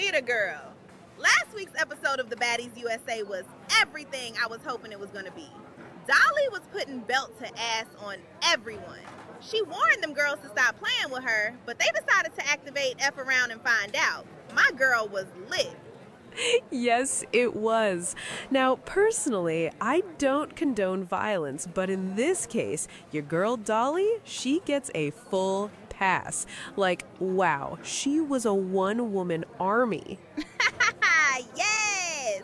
Quita Gurl. Last week's episode of the Baddies USA was everything I was hoping it was going to be. Dolly was putting belt to ass on everyone. She warned them girls to stop playing with her, but they decided to activate F around and find out. My girl was lit. Yes, it was. Now, personally, I don't condone violence, but in this case, your girl Dolly, she gets a full pass. Like, wow, she was a one-woman army. Yes!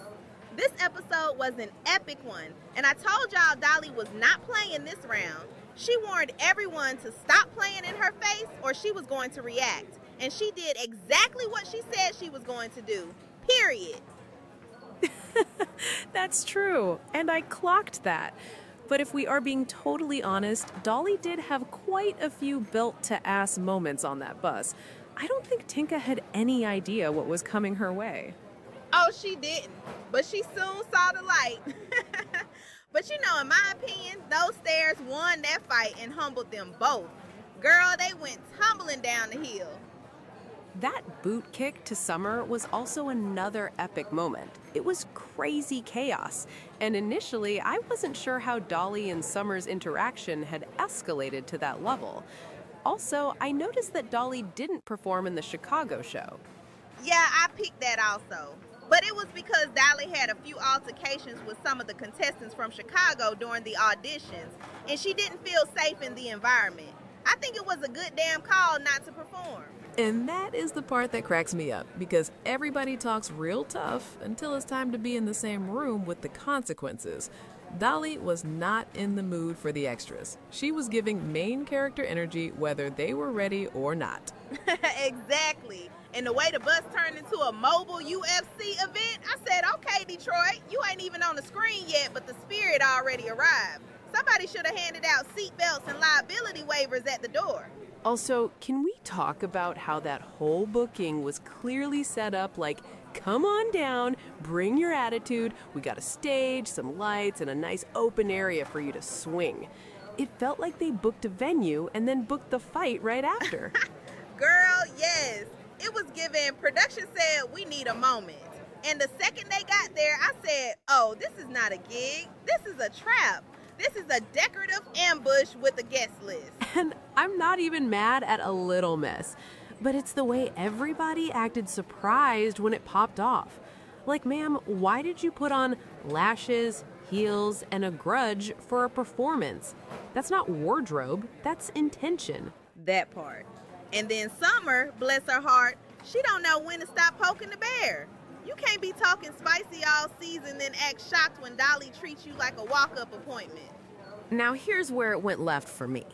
This episode was an epic one, and I told y'all Dolly was not playing this round. She warned everyone to stop playing in her face or she was going to react. And she did exactly what she said she was going to do. Period. That's true, and I clocked that. But if we are being totally honest, Dolly did have quite a few belt-to-ass moments on that bus. I don't think Tinka had any idea what was coming her way. Oh, she didn't, but she soon saw the light. But you know, in my opinion, those stairs won that fight and humbled them both. Girl, they went tumbling down the hill. That boot kick to Summer was also another epic moment. It was crazy chaos, and initially I wasn't sure how Dolly and Summer's interaction had escalated to that level. Also, I noticed that Dolly didn't perform in the Chicago show. Yeah, I picked that also. But it was because Dolly had a few altercations with some of the contestants from Chicago during the auditions, and she didn't feel safe in the environment. I think it was a good damn call not to perform. And that is the part that cracks me up, because everybody talks real tough until it's time to be in the same room with the consequences. Dolly was not in the mood for the extras. She was giving main character energy whether they were ready or not. Exactly. And the way the bus turned into a mobile UFC event, I said, okay, Detroit, you ain't even on the screen yet, but the spirit already arrived. Somebody should have handed out seatbelts and liability waivers at the door. Also, can we talk about how that whole booking was clearly set up like, come on down, bring your attitude, we got a stage, some lights, and a nice open area for you to swing. It felt like they booked a venue and then booked the fight right after. Girl, yes. It was given, production said we need a moment. And the second they got there, I said, oh, this is not a gig. This is a trap. This is a decorative ambush with a guest list. And I'm not even mad at a little mess, but it's the way everybody acted surprised when it popped off. Like, ma'am, why did you put on lashes, heels, and a grudge for a performance? That's not wardrobe, that's intention. That part. And then Summer, bless her heart, she don't know when to stop poking the bear. You can't be talking spicy all season then act shocked when Dolly treats you like a walk-up appointment. Now here's where it went left for me.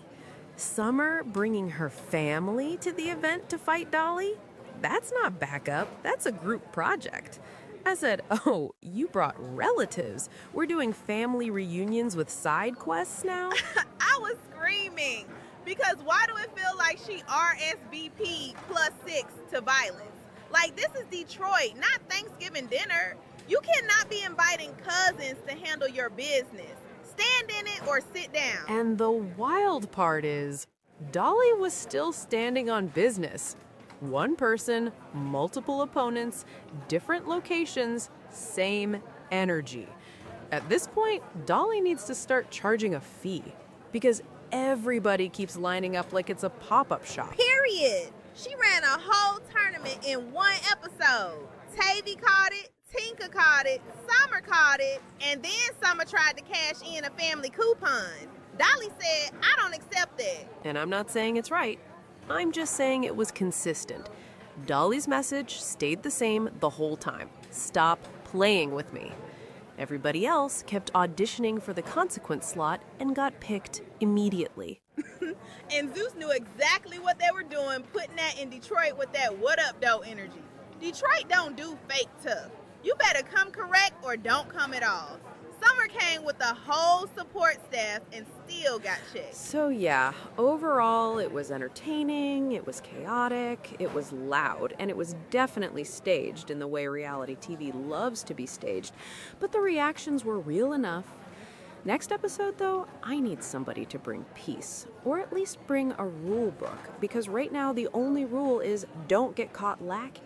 Summer bringing her family to the event to fight Dolly? That's not backup, that's a group project. I said, oh, you brought relatives. We're doing family reunions with side quests now? I was screaming. Because why do it feel like she RSVP +6 to violence? Like, this is Detroit, not Thanksgiving dinner. You cannot be inviting cousins to handle your business. Stand in it or sit down. And the wild part is, Dolly was still standing on business. One person, multiple opponents, different locations, same energy. At this point, Dolly needs to start charging a fee. Because everybody keeps lining up like it's a pop-up shop. Period. She ran a whole tournament in one episode. Tavy caught it, Tinka caught it, Summer caught it, and then Summer tried to cash in a family coupon. Dolly said, I don't accept that. And I'm not saying it's right. I'm just saying it was consistent. Dolly's message stayed the same the whole time. Stop playing with me. Everybody else kept auditioning for the consequence slot and got picked immediately. And Zeus knew exactly what they were doing, putting that in Detroit with that What Up Doe energy. Detroit don't do fake tough. You better come correct or don't come at all. Summer came with a whole support staff and still got checked. So yeah, overall it was entertaining, it was chaotic, it was loud, and it was definitely staged in the way reality TV loves to be staged. But the reactions were real enough. Next episode, though, I need somebody to bring peace, or at least bring a rule book, because right now the only rule is don't get caught lacking.